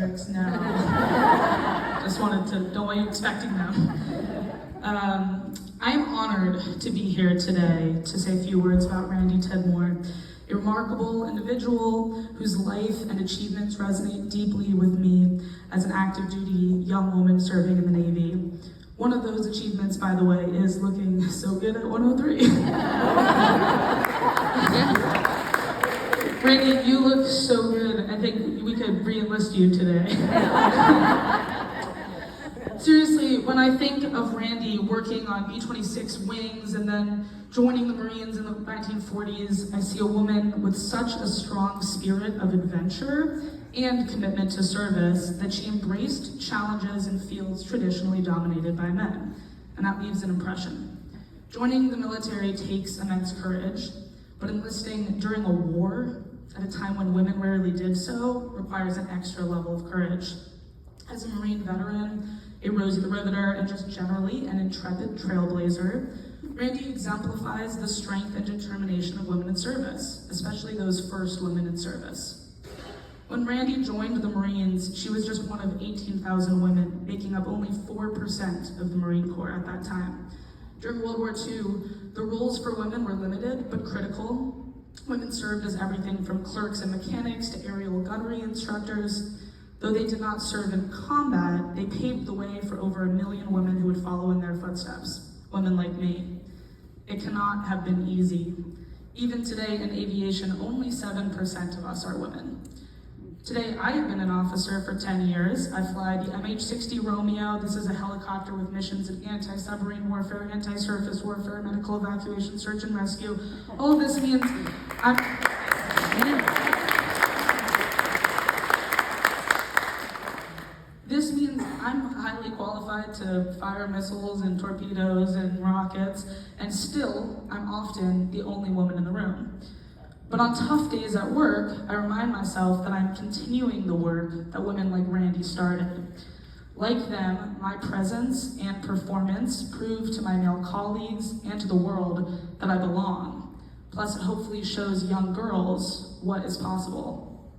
now. Just wanted to know why you're expecting them. I am honored to be here today to say a few words about Randy Tidmore, a remarkable individual whose life and achievements resonate deeply with me as an active duty young woman serving in the Navy. One of those achievements, by the way, is looking so good at 103. Randy, you look so good. I think we could re-enlist you today. Seriously, when I think of Randy working on B-26 wings and then joining the Marines in the 1940s, I see a woman with such a strong spirit of adventure and commitment to service that she embraced challenges in fields traditionally dominated by men, and that leaves an impression. Joining the military takes immense courage, but enlisting during a war at a time when women rarely did so requires an extra level of courage. As a Marine veteran, a Rosie the Riveter, and just generally an intrepid trailblazer, Randy exemplifies the strength and determination of women in service, especially those first women in service. When Randy joined the Marines, she was just one of 18,000 women, making up only 4% of the Marine Corps at that time. During World War II, the roles for women were limited but critical. Women served as everything from clerks and mechanics to aerial gunnery instructors. Though they did not serve in combat, they paved the way for over 1 million women who would follow in their footsteps, women like me. It cannot have been easy. Even today in aviation, only 7% of us are women. Today, I have been an officer for 10 years. I fly the MH-60 Romeo. This is a helicopter with missions in anti-submarine warfare, anti-surface warfare, medical evacuation, search and rescue. All of this means This means I'm highly qualified to fire missiles and torpedoes and rockets, and still, I'm often the only woman in the room. But on tough days at work, I remind myself that I'm continuing the work that women like Randy started. Like them, my presence and performance prove to my male colleagues and to the world that I belong. Plus, it hopefully shows young girls what is possible.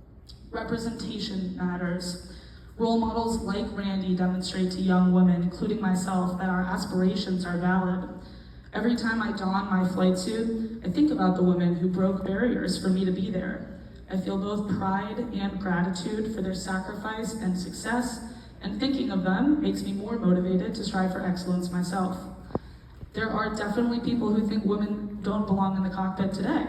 Representation matters. Role models like Randy demonstrate to young women, including myself, that our aspirations are valid. Every time I don my flight suit, I think about the women who broke barriers for me to be there. I feel both pride and gratitude for their sacrifice and success, and thinking of them makes me more motivated to strive for excellence myself. There are definitely people who think women don't belong in the cockpit today,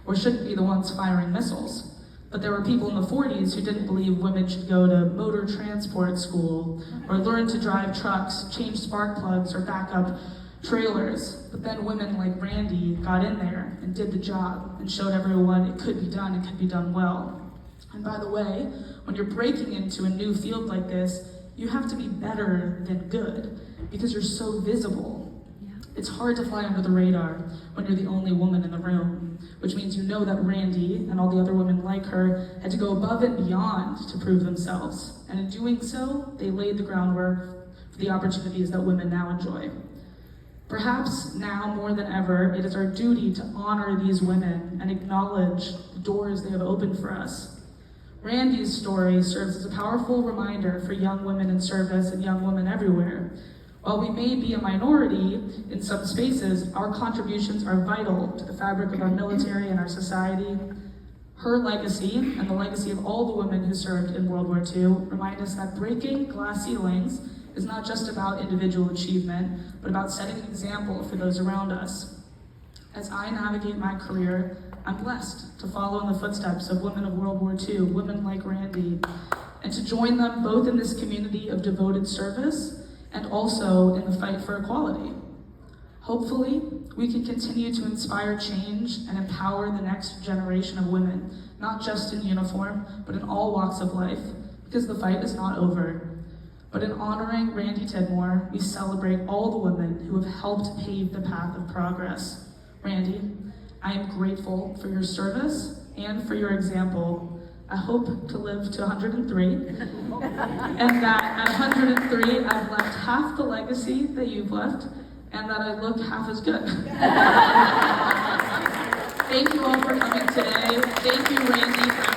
or shouldn't be the ones firing missiles. But there were people in the 40s who didn't believe women should go to motor transport school, or learn to drive trucks, change spark plugs, or back up trailers. But then women like Randy got in there and did the job and showed everyone it could be done well. And by the way, when you're breaking into a new field like this, you have to be better than good because you're so visible. It's hard to fly under the radar when you're the only woman in the room, which means you know that Randy and all the other women like her had to go above and beyond to prove themselves. And in doing so, they laid the groundwork for the opportunities that women now enjoy. Perhaps now more than ever, it is our duty to honor these women and acknowledge the doors they have opened for us. Randy's story serves as a powerful reminder for young women in service and young women everywhere. While we may be a minority in some spaces, our contributions are vital to the fabric of our military and our society. Her legacy, and the legacy of all the women who served in World War II, remind us that breaking glass ceilings is not just about individual achievement, but about setting an example for those around us. As I navigate my career, I'm blessed to follow in the footsteps of women of World War II, women like Randy, and to join them both in this community of devoted service and also in the fight for equality. Hopefully, we can continue to inspire change and empower the next generation of women, not just in uniform, but in all walks of life, because the fight is not over. But in honoring Randy Tidmore, we celebrate all the women who have helped pave the path of progress. Randy, I am grateful for your service and for your example. I hope to live to 103, and that at 103, I've left half the legacy that you've left, and that I look half as good. Thank you all for coming today. Thank you, Randy, for